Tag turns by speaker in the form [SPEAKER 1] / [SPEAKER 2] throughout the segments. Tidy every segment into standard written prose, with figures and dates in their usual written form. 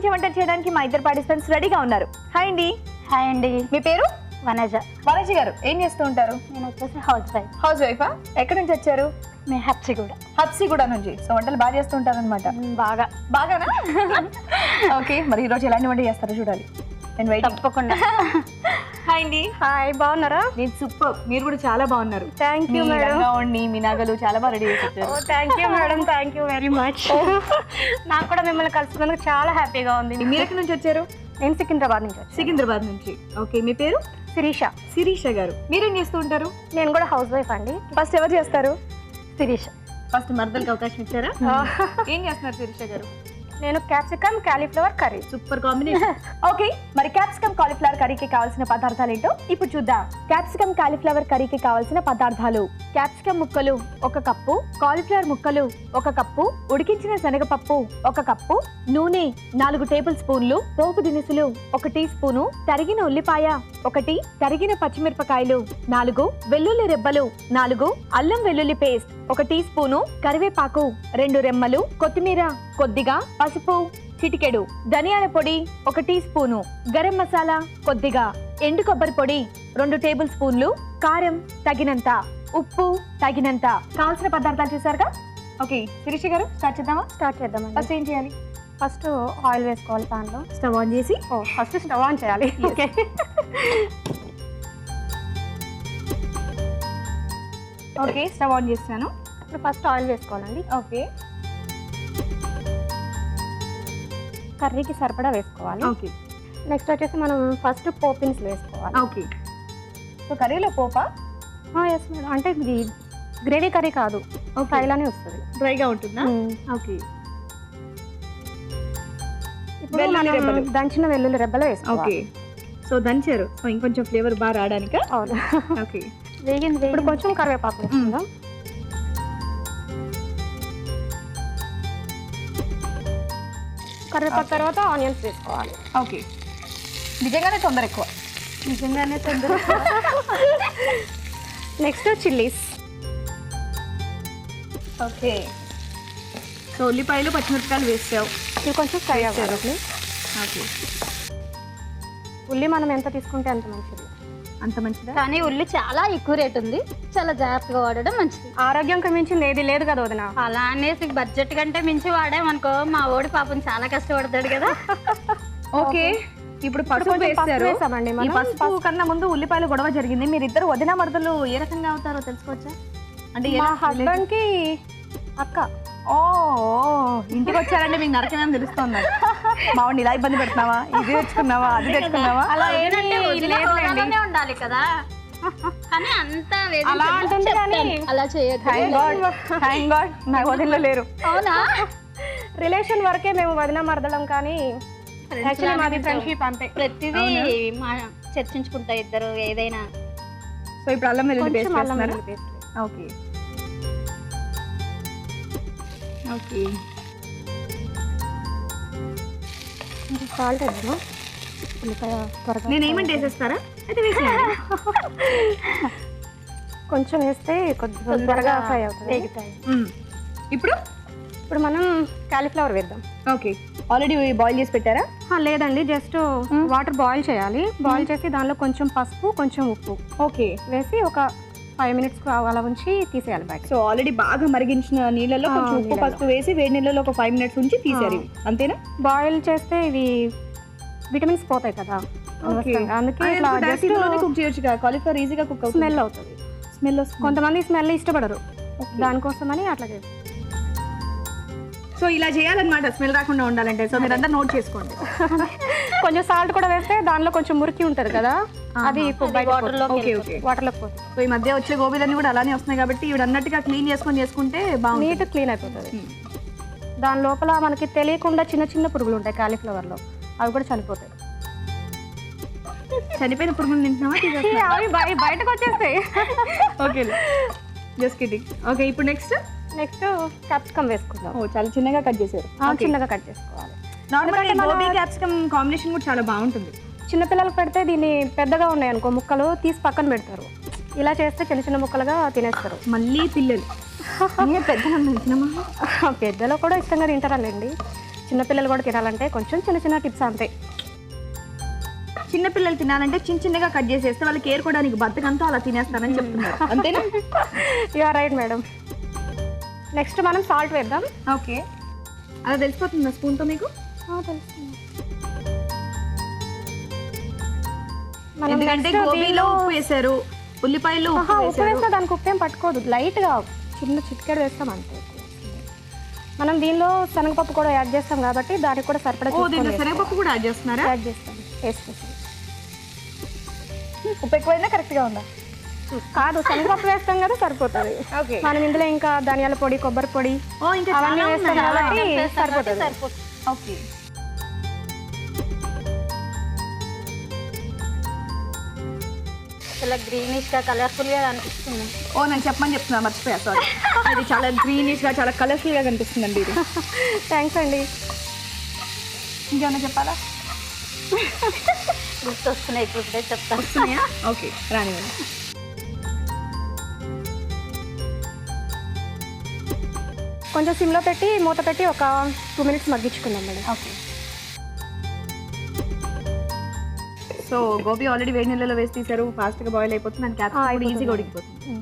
[SPEAKER 1] మంచి వంటలు చేయడానికి మా ఇద్దరు పార్టిసిపెంట్స్ రెడీగా ఉన్నారు. హాయ్ అండి.
[SPEAKER 2] హాయ్ అండి.
[SPEAKER 1] మీ పేరు?
[SPEAKER 2] వనజ.
[SPEAKER 1] వనజ గారు ఏం చేస్తూ ఉంటారు?
[SPEAKER 2] నేను వచ్చేసి హౌస్ వైఫ్.
[SPEAKER 1] హౌస్ వైఫా? ఎక్కడి నుంచి వచ్చారు?
[SPEAKER 2] మేము హబ్సిగూడ.
[SPEAKER 1] హబ్సిగూడ నుంచి. సో వంటలు బాగా చేస్తూ ఉంటారు అనమాట. బాగానా? ఓకే, మరి ఈరోజు ఎలాంటి వంట చేస్తారో చూడాలి. నేను వెయిట్.
[SPEAKER 2] తప్పకుండా.
[SPEAKER 1] హాయ్ అండి.
[SPEAKER 2] హాయ్, బాగున్నారా?
[SPEAKER 1] నేను సూపర్. మీరు కూడా చాలా బాగున్నారు.
[SPEAKER 2] Thank you madam.
[SPEAKER 1] మీ నగలు చాలా బాగా రెడీ చేశారు.
[SPEAKER 2] Thank you madam, thank you very much. నాకు కూడా మిమ్మల్ని కలుసుకున్నందుకు చాలా హ్యాపీగా ఉంది.
[SPEAKER 1] మీరు ఎక్కడి నుంచి వచ్చారు?
[SPEAKER 2] నేను సికింద్రాబాద్ నుంచి వచ్చాను.
[SPEAKER 1] సికింద్రాబాద్ నుంచి. ఓకే, మీ పేరు?
[SPEAKER 2] శిరీష.
[SPEAKER 1] శిరీష గారు, మీరేం చేస్తూ ఉంటారు?
[SPEAKER 2] నేను కూడా హౌస్ వైఫ్ అండి.
[SPEAKER 1] ఫస్ట్ ఎవరు చేస్తారు?
[SPEAKER 2] శిరీష.
[SPEAKER 1] ఫస్ట్ మర్దలకి అవకాశం ఇచ్చారా? ఏం చేస్తున్నారు శిరీష గారు?
[SPEAKER 2] నేను capsicum cauliflower curry.
[SPEAKER 1] Super combination. Okay, మరి క్యాప్సికమ్ కాలీఫ్లవర్ కర్రీకి కావాల్సిన పదార్థాలు ఏంటో ఇప్పుడు చూద్దాం. క్యాప్సికమ్ కాలీఫ్లవర్ కర్రీకి కావాల్సిన పదార్థాలు: క్యాప్సికమ్ ముక్కలు 1 కప్పు, కాలీఫ్లవర్ ముక్కలు 1 కప్పు, ఉడికించిన శనగపప్పు 1 కప్పు, నూనె 4 టేబుల్ స్పూన్లు, పోపు దినుసులు 1 టీ స్పూను, తరిగిన ఉల్లిపాయ 1, తరిగిన పచ్చిమిరపకాయలు 4, వెల్లుల్లి రెబ్బలు 4, అల్లం వెల్లుల్లి పేస్ట్ 1 టీ స్పూను, కరివేపాకు 2 రెమ్మలు, కొత్తిమీర కొద్దిగా, పసుపు చిటికెడు, ధనియాల పొడి 1 టీ స్పూను, గరం మసాలా కొద్దిగా, ఎండు కొబ్బరి పొడి 2 టేబుల్ స్పూన్లు, కారం తగినంత, ఉప్పు తగినంత. కావాల్సిన పదార్థాలు చూసారుగా. ఓకే శిరీష గారు, స్టార్ట్ చేద్దామండి. ఫస్ట్ ఏం చేయాలి?
[SPEAKER 2] ఫస్ట్ ఆయిల్ వేసుకోవాలి పాన్లో.
[SPEAKER 1] స్టవ్ ఆన్ చేసి.
[SPEAKER 2] ఫస్ట్ స్టవ్ ఆన్ చేయాలి. ఓకే.
[SPEAKER 1] ఓకే, స్టవ్ ఆన్ చేస్తాను.
[SPEAKER 2] ఇప్పుడు ఫస్ట్ ఆయిల్ వేసుకోవాలండి.
[SPEAKER 1] ఓకే.
[SPEAKER 2] కర్రీకి సరిపడా వేసుకోవాలి.
[SPEAKER 1] ఓకే.
[SPEAKER 2] నెక్స్ట్ వచ్చేసి మనం ఫస్ట్ పోపిన్స్ వేసుకోవాలి.
[SPEAKER 1] ఓకే. సో కర్రీలో పోపా?
[SPEAKER 2] Yes madam. అంటే ఇది గ్రేవీ కర్రీ కాదు, ఫ్రైలానే వస్తుంది.
[SPEAKER 1] డ్రైగా ఉంటుందా? ఓకే.
[SPEAKER 2] ఇప్పుడు మనం దంచిన వెల్లుల్లి రెబ్బలు వేసుకోవాలి.
[SPEAKER 1] ఓకే. సో దంచారు, సో ఇంకొంచెం ఫ్లేవర్ బాగా రావడానికి.
[SPEAKER 2] అవును.
[SPEAKER 1] ఓకే.
[SPEAKER 2] వేగింది. ఇప్పుడు కొంచెం కరివేపాకు వేసుకుందాం. కరివేపాకు తర్వాత ఆనియన్స్ వేసుకోవాలి.
[SPEAKER 1] ఓకే. నిజంగానే తొందర ఎక్కువ.
[SPEAKER 2] Next chillies.
[SPEAKER 1] ఓకే. సో ఉల్లిపాయలు పచ్చిమిరపకాయలు వేసావు.
[SPEAKER 2] ఇవి కొంచెం ఫ్రై అవ్వాలి.
[SPEAKER 1] ఓకే.
[SPEAKER 2] ఉల్లి మనం ఎంత తీసుకుంటే అంత మంచిది.
[SPEAKER 1] అంత మంచిదా?
[SPEAKER 3] కానీ ఉల్లి చాలా ఎక్కువ రేట్ ఉంది, చాలా జాగ్రత్తగా వాడడం మంచిది.
[SPEAKER 2] ఆరోగ్యంకి మించింది ఏది లేదు కదా వదిన.
[SPEAKER 3] అలా అనేసి బడ్జెట్ కంటే మించి వాడామనుకో మా ఓడి పాపం చాలా కష్టపడతాడు కదా.
[SPEAKER 1] ఓకే. ఇప్పుడు పసుపు వేస్తారు.
[SPEAKER 2] వేసామండి.
[SPEAKER 1] ఈ పసుపు కన్నా ముందు ఉల్లిపాయలు గొడవ జరిగింది. మీరు ఇద్దరు వదిన మరదలు ఏ రకంగా అవుతారో తెలుసుకోవచ్చా? అంటే
[SPEAKER 2] మా హస్బెండ్ కి అక్క.
[SPEAKER 1] ఓ, ఇంటికి వచ్చారంటే మీకు నరకమని తెలుస్తుంది. మావాడిని ఇలా ఇబ్బంది పెడుతున్నావా, ఇది తెచ్చుకున్నావా, అది తెచ్చుకున్నావా?
[SPEAKER 3] అలా ఏంటంటే ఉండాలి కదా. కానీ అంత
[SPEAKER 2] అలా అంటుంది కానీ
[SPEAKER 3] అలా చేయదు.
[SPEAKER 1] థ్యాంక్ గాడ్ నా వదినలో లేరు.
[SPEAKER 3] అవునా?
[SPEAKER 2] రిలేషన్ వరకే మేము వదిన మరదలం, కానీ యాక్చువల్లీ మాది ఫ్రెండ్షిప్ అంతే.
[SPEAKER 3] ప్రతిదీ చర్చించుకుంటా ఇద్దరు ఏదైనా.
[SPEAKER 1] సో ఇప్పుడు అల్లం వెల్లుల్లి పేస్ట్
[SPEAKER 2] అల్లం
[SPEAKER 1] వేస్తున్నారా?
[SPEAKER 2] వెల్లుల్లి పేస్ట్.
[SPEAKER 1] ఓకే. ఓకే.
[SPEAKER 2] సాల్ట్ వేద్దాము. ఉల్లిపాయ త్వరగా
[SPEAKER 1] నేను ఏమంటే వేసేస్తారా? అయితే వేసేయండి.
[SPEAKER 2] కొంచెం వేస్తే కొంచెం త్వరగా ఫ్రై అవుతుంది.
[SPEAKER 1] ఇప్పుడు
[SPEAKER 2] ఇప్పుడు మనం కాలీఫ్లవర్ వేద్దాం.
[SPEAKER 1] ఓకే. ఆల్రెడీ బాయిల్ చేసి పెట్టారా?
[SPEAKER 2] లేదండి, జస్ట్ వాటర్ బాయిల్ చేయాలి. బాయిల్ చేసి దానిలో కొంచెం పసుపు, కొంచెం ఉప్పు
[SPEAKER 1] ఓకే
[SPEAKER 2] వేసి ఒక 5 minutes అలా ఉంచి తీసేయాలి బయట.
[SPEAKER 1] సో ఆల్రెడీ బాగా మరిగించిన నీళ్ళలో కొంచెం ఉప్పు పసుపు వేసి వేడి నీళ్ళలో ఒక 5 minutes ఉంచి తీసారు ఇవి, అంతేనా?
[SPEAKER 2] బాయిల్ చేస్తే ఇవి విటమిన్స్ పోతాయి కదా, అందుకే ఇట్లా జస్ట్
[SPEAKER 1] కుక్ చేయొచ్చు కదా. కాలీఫ్లవర్ ఈజీగా కుక్ అవుతుంది.
[SPEAKER 2] స్మెల్ అవుతుంది.
[SPEAKER 1] స్మెల్ వస్తుంది.
[SPEAKER 2] కొంతమంది స్మెల్ ఇష్టపడరు, దానికోసమని అట్లా చేస్తారు.
[SPEAKER 1] సో ఇలా చేయాలన్నమాట స్మెల్ రాకుండా ఉండాలంటే. సో మీరంతా నోట్ చేసుకోండి.
[SPEAKER 2] కొంచెం సాల్ట్ కూడా వేస్తే దానిలో కొంచెం మురికి ఉంటుంది కదా, అది
[SPEAKER 1] ఓకే ఓకే
[SPEAKER 2] వాటర్లోకి పోతుంది.
[SPEAKER 1] సో ఈ మధ్య వచ్చే గోబీలన్నీ కూడా అలానే వస్తున్నాయి కాబట్టి ఇవి అన్నట్టుగా క్లీన్ చేసుకుంటే బాగుంది.
[SPEAKER 2] నీట్ క్లీన్ అయిపోతుంది. దాని లోపల మనకి తెలియకుండా చిన్న చిన్న పురుగులు ఉంటాయి కాలీఫ్లవర్లో, అవి కూడా చనిపోతాయి.
[SPEAKER 1] చనిపోయిన పురుగులు తింటున్నావా?
[SPEAKER 2] అవి బయటకు వచ్చేస్తాయి.
[SPEAKER 1] Okay, just kidding. ఓకే, ఇప్పుడు నెక్స్ట్
[SPEAKER 2] క్యాప్సికమ్ వేసుకుందాం.
[SPEAKER 1] చాలా చిన్నగా కట్ చేశారు.
[SPEAKER 2] చిన్నగా కట్ చేసుకోవాలి.
[SPEAKER 1] నార్మల్గా గోబీ క్యాప్సికమ్ కాంబినేషన్ కూడా చాలా బాగుంటుంది.
[SPEAKER 2] చిన్నపిల్లలకు పెడితే దీన్ని పెద్దగా ఉన్నాయి అనుకో ముక్కలు తీసి పక్కన పెడతారు. ఇలా చేస్తే చిన్న చిన్న ముక్కలుగా తినేస్తారు.
[SPEAKER 1] మళ్ళీ పిల్లలు పెద్దలు
[SPEAKER 2] పెద్దలు కూడా ఇష్టంగా తింటారండి. చిన్నపిల్లలు కూడా తినాలంటే కొంచెం చిన్న చిన్న టిప్స్ అంతే.
[SPEAKER 1] చిన్న పిల్లలు తినాలంటే చిన్న చిన్నగా కట్ చేసేస్తే వాళ్ళకి ఏరుకోవడానికి బద్దకంతా అలా తినేస్తానని చెప్తున్నారు అంతేనా?
[SPEAKER 2] You are right madam. Next మనం సాల్ట్ వేద్దాం.
[SPEAKER 1] ఓకే, అలా తెలిసిపోతుందా స్పూన్తో మీకు?
[SPEAKER 2] తెలుస్తుంది.
[SPEAKER 1] ఎందుకంటే గోబీలో ఉప్పు వేసారు, ఉల్లిపాయలు
[SPEAKER 2] ఉప్పు వేస్తే దానికి ఉప్పు ఏం పట్టుకోదు, లైట్గా చిన్న చిటికెడు వేస్తాం అంతే. మనం దీనిలో శనగపప్పు కూడా యాడ్ చేస్తాం కాబట్టి దానికి కూడా సరిపడా
[SPEAKER 1] దీంట్లో శనగపప్పు కూడా యాడ్ చేస్తున్నారా?
[SPEAKER 2] యాడ్ చేస్తాం టేస్ట్ కోసం.
[SPEAKER 1] ఉప్పు ఎక్కువైనా కరెక్ట్గా ఉందా?
[SPEAKER 2] కాదు, శనగపప్పు వేస్తాం కదా సరిపోతుంది.
[SPEAKER 1] ఓకే,
[SPEAKER 2] మనం ఇందులో ఇంకా ధనియాల పొడి, కొబ్బరి పొడి అవన్నీ వేస్తాం కాబట్టి సరిపోతుంది.
[SPEAKER 1] ఓకే,
[SPEAKER 3] చాలా గ్రీనిష్ గా కలర్ఫుల్ గా అనిపిస్తుంది.
[SPEAKER 1] నేను చెప్పమని చెప్తున్నా, మర్చిపోయా, సారీ. అది చాలా గ్రీనిష్ గా చాలా కలర్ఫుల్ గా కనిపిస్తుందండి ఇది.
[SPEAKER 2] థ్యాంక్స్ అండి.
[SPEAKER 1] ఇంకేమన్నా చెప్పాలా?
[SPEAKER 3] గుర్తొస్తున్నాయి, ఇప్పుడే చెప్తాను.
[SPEAKER 1] వస్తున్నాయా? ఓకే, రానివ్వండి.
[SPEAKER 2] కొంచెం సిమ్లో పెట్టి మూత పెట్టి ఒక 2 minutes మగ్గించుకుందాం madam.
[SPEAKER 1] Okay, so gobi already వేడి నీళ్ళలో వేసి తీసారు, ఫాస్ట్గా బాయిల్ అయిపోతుంది, అండ్ క్యాప్సికమ్ ఈజీగా ఉడికిపోతుంది.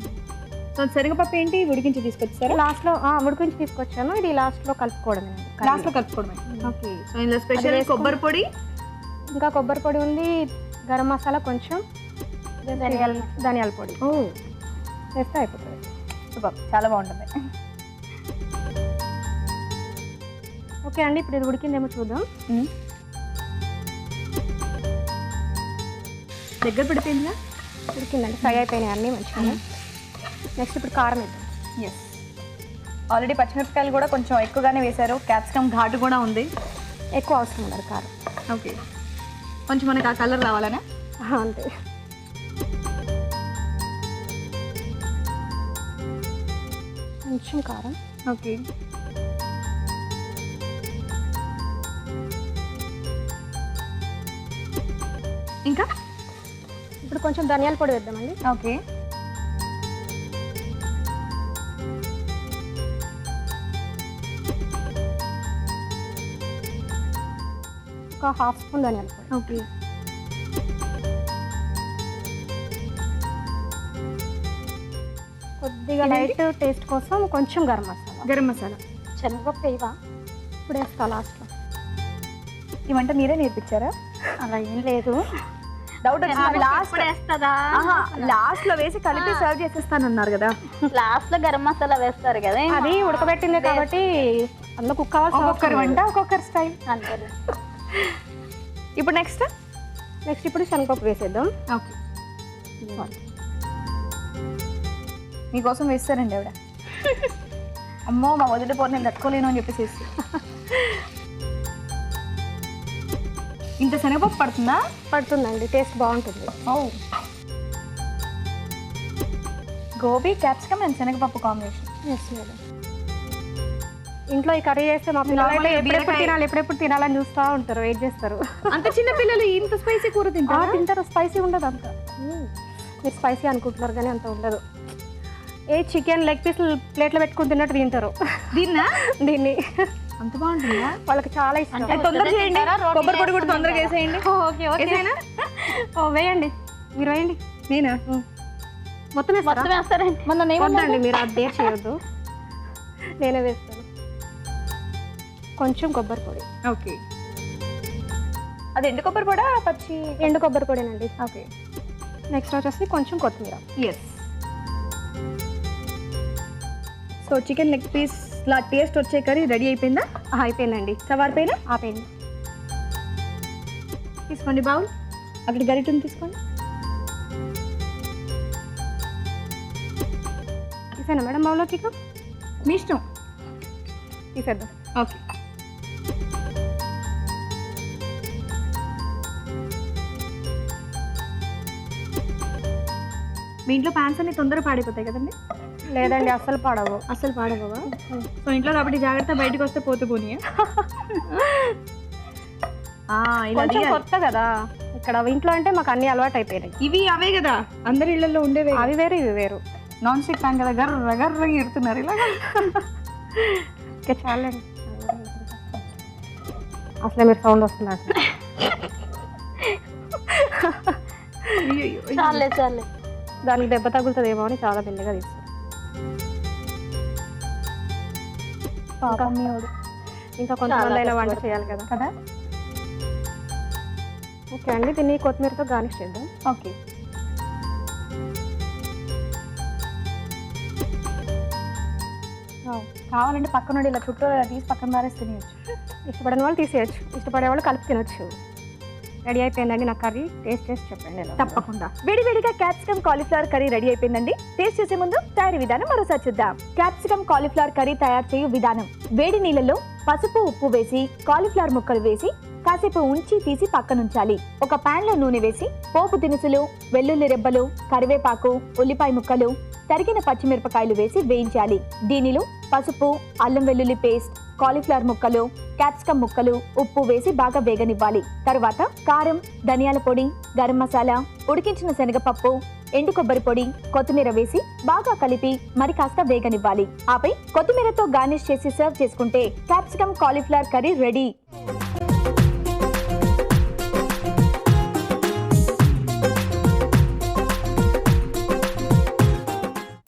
[SPEAKER 1] సో శనగపప్పు ఏంటి ఉడికించి తీసుకొచ్చారా?
[SPEAKER 2] లాస్ట్లో ఉడికించి తీసుకొచ్చాను, ఇది లాస్ట్లో కలుపుకోవడమే.
[SPEAKER 1] లాస్ట్లో కలుపుకోవడమే. ఓకే, సో ఇందులో స్పెషల్ కొబ్బరి పొడి,
[SPEAKER 2] ఇంకా కొబ్బరి పొడి ఉంది, గరం మసాలా, కొంచెం ధనియాల పొడి వేస్తే అయిపోతుంది.
[SPEAKER 1] సూపర్, చాలా బాగుంటుంది.
[SPEAKER 2] ఓకే అండి, ఇప్పుడు ఇది ఉడికిందేమో చూద్దాం.
[SPEAKER 1] దగ్గర పడిపోయిందా?
[SPEAKER 2] ఉడికిందండి, ఫ్రై అయిపోయినాయి అన్నీ మంచిగా. నెక్స్ట్ ఇప్పుడు కారం వేద్దాం.
[SPEAKER 1] ఎస్, ఆల్రెడీ పచ్చిమిరపకాయలు కూడా కొంచెం ఎక్కువగానే వేశారు, క్యాప్సికమ్ ఘాటు కూడా ఉంది,
[SPEAKER 2] ఎక్కువ అవసరం ఉండదు కారం.
[SPEAKER 1] ఓకే, కొంచెం మనకి ఆ కలర్ రావాలనే
[SPEAKER 2] అంతే. కొంచెం కారం.
[SPEAKER 1] ఓకే, ఇంకా
[SPEAKER 2] ఇప్పుడు కొంచెం ధనియాల పొడి వేద్దామండి.
[SPEAKER 1] ఓకే,
[SPEAKER 2] ఒక 1/2 స్పూన్ ధనియాల పొడి.
[SPEAKER 1] ఓకే,
[SPEAKER 2] కొద్దిగా లైట్ టేస్ట్ కోసం కొంచెం గరం మసాలా.
[SPEAKER 1] గరం మసాలా.
[SPEAKER 2] శనగపప్పు వేయవా? ఇప్పుడు వేస్తా లాస్ట్లో.
[SPEAKER 1] ఈ వంట మీరే నేర్పించారా?
[SPEAKER 3] అలా ఏం లేదు,
[SPEAKER 1] డౌట్
[SPEAKER 3] లాస్ట్ వేస్తుందా?
[SPEAKER 1] లాస్ట్ లో వేసి కలిపి సర్వ్ చేసేస్తానన్నారు కదా.
[SPEAKER 3] లాస్ట్ లో గరం మసాలా వేస్తారు కదా,
[SPEAKER 2] అది ఉడకబెట్టింది కాబట్టి అందులో కుక్ కావాల్సిన
[SPEAKER 1] ఒక్కొక్కరు వంట ఒక్కొక్కరు స్టైల్.
[SPEAKER 3] అంతే.
[SPEAKER 1] ఇప్పుడు నెక్స్ట్
[SPEAKER 2] ఇప్పుడు శనగపప్పు వేసేద్దాం.
[SPEAKER 1] ఓకే, మీకోసం వేస్తారండి ఆవిడ. అమ్మో, మా వదిలిపోతే నేను తట్టుకోలేను అని చెప్పేసి. ఇంత శనగపప్పు పడుతుందా?
[SPEAKER 2] పడుతుందండి, టేస్ట్ బాగుంటుంది.
[SPEAKER 1] గోబీ, క్యాప్సికమ్ అండ్ శనగపప్పు కాంబినేషన్.
[SPEAKER 2] Yes madam. ఇంట్లో ఈ కర్రీ చేస్తే మా పిల్లలు ఎప్పుడెప్పుడు తినాలని చూస్తూ ఉంటారు, వెయిట్ చేస్తారు.
[SPEAKER 1] అంత చిన్న పిల్లలు ఇంత స్పైసీ కూర
[SPEAKER 2] తింటారు. స్పైసీ ఉండదు అంత. మీరు స్పైసీ అనుకుంటున్నారు కానీ అంత ఉండదు. చికెన్ లెగ్ పీసులు ప్లేట్లో పెట్టుకుని తిన్నట్టు తింటారు దీన్ని.
[SPEAKER 1] అంత బాగుంటుందా?
[SPEAKER 2] వాళ్ళకి చాలా ఇష్టం.
[SPEAKER 1] తొందరగా చేయండి, కొబ్బరి పొడి కూడా తొందరగా వేసేయండి.
[SPEAKER 2] వేయండి, మీరు వేయండి.
[SPEAKER 1] నేనా?
[SPEAKER 2] మొత్తం
[SPEAKER 3] వేస్తారండి.
[SPEAKER 2] వద్దండి, మీరు అది డేర్ చేయొద్దు, నేనే వేస్తాను. కొంచెం కొబ్బరి పొడి.
[SPEAKER 1] ఓకే, అది ఎండు కొబ్బరి పొడా పచ్చి?
[SPEAKER 2] ఎండు కొబ్బరి పొడినండి.
[SPEAKER 1] ఓకే,
[SPEAKER 2] నెక్స్ట్ వచ్చేసి కొంచెం కొత్తిమీర.
[SPEAKER 1] Yes. So chicken leg piece లా టేస్ట్ వచ్చే కర్రీ రెడీ అయిపోయిందా?
[SPEAKER 2] అయిపోయిందండి.
[SPEAKER 1] సవార్ పైన
[SPEAKER 2] ఆపేయండి.
[SPEAKER 1] తీసుకోండి బౌల్, అక్కడ గరిటెని తీసుకోండి.
[SPEAKER 2] తీసేనా మేడం బౌల్లోకి?
[SPEAKER 1] మీ ఇష్టం,
[SPEAKER 2] తీసేద్దాం.
[SPEAKER 1] ఓకే, మీ ఇంట్లో ప్యాన్స్ అన్ని తొందరగా పాడైపోతాయి కదండి?
[SPEAKER 2] లేదండి, అస్సలు పాడవు.
[SPEAKER 1] అస్సలు పాడవా? సో ఇంట్లో కాబట్టి జాగ్రత్త, బయటకు వస్తే పోతే పోనీ.
[SPEAKER 2] కొంచెం కొత్త కదా ఇక్కడ ఇంట్లో, అంటే మాకు అన్ని అలవాటు అయిపోయినాయి.
[SPEAKER 1] ఇవి అవే కదా అందరి ఇళ్లలో ఉండేవి.
[SPEAKER 2] అవి వేరు ఇవి వేరు.
[SPEAKER 1] నాన్ స్టిక్ ప్యాన్ కదా, గర్ర ఎడుతున్నారు ఇలా.
[SPEAKER 2] చాలండి. అసలే మీరు సౌండ్ వస్తున్నారు.
[SPEAKER 3] చాలే చాలే.
[SPEAKER 2] దానికి దెబ్బ తగులుతుందేమో అని చాలా మెల్లిగా తీస్తాను.
[SPEAKER 1] పాపం మీ వాడు
[SPEAKER 2] ఇంకా కొంతమంది అయినా వంట
[SPEAKER 3] కష్టపడుతుంది.
[SPEAKER 2] చేయాలి కదా.
[SPEAKER 1] కదా.
[SPEAKER 2] ఓకే అండి, దీన్ని కొత్తిమీరతో గార్నిష్ చేద్దాం.
[SPEAKER 1] ఓకే, కావాలంటే పక్క నుండి ఇలా చుట్టూ తీసి పక్కన పారేసి తినేయచ్చు.
[SPEAKER 2] ఇష్టపడిన వాళ్ళు తీసేయచ్చు, ఇష్టపడే వాళ్ళు కలిపి తినొచ్చు. రెడీ అయిపోయిందండి నా కర్రీ. టేస్ట్ చేసి చెప్పండి ఎలా ఉందో.
[SPEAKER 1] తప్పకుండా. వేడివేడిగా క్యాప్సికమ్ కాలీఫ్లవర్ కర్రీ రెడీ అయిపోయిందండి. టేస్ట్ చేసే ముందు తయారీ విధానం మరోసారి చూద్దాం. క్యాప్సికమ్ కాలీఫ్లవర్ కర్రీ తయారు చేయు విధానం: వేడి నీళ్ళలో పసుపు ఉప్పు వేసి కాలీఫ్లవర్ ముక్కలు వేసి కాసేపు ఉంచి తీసి పక్కనుంచాలి. ఒక పాన్ లో నూనె వేసి పోపు దినుసులు, వెల్లుల్లి రెబ్బలు, కరివేపాకు, ఉల్లిపాయ ముక్కలు, తరిగిన పచ్చిమిరపకాయలు వేసి వేయించాలి. దీనిలో పసుపు, అల్లం వెల్లుల్లి పేస్ట్, కాలీఫ్లవర్ ముక్కలు, క్యాప్సికమ్ ముక్కలు, ఉప్పు వేసి బాగా వేగనివ్వాలి. తర్వాత కారం, ధనియాల పొడి, గరం మసాలా, ఉడికించిన శనగపప్పు, ఎండు కొబ్బరి పొడి, కొత్తిమీర వేసి బాగా కలిపి మరి కాస్త వేగనివ్వాలి. ఆపై కొత్తిమీరతో గార్నిష్ చేసి సర్వ్ చేసుకుంటే క్యాప్సికమ్ కాలీఫ్లవర్ కర్రీ రెడీ.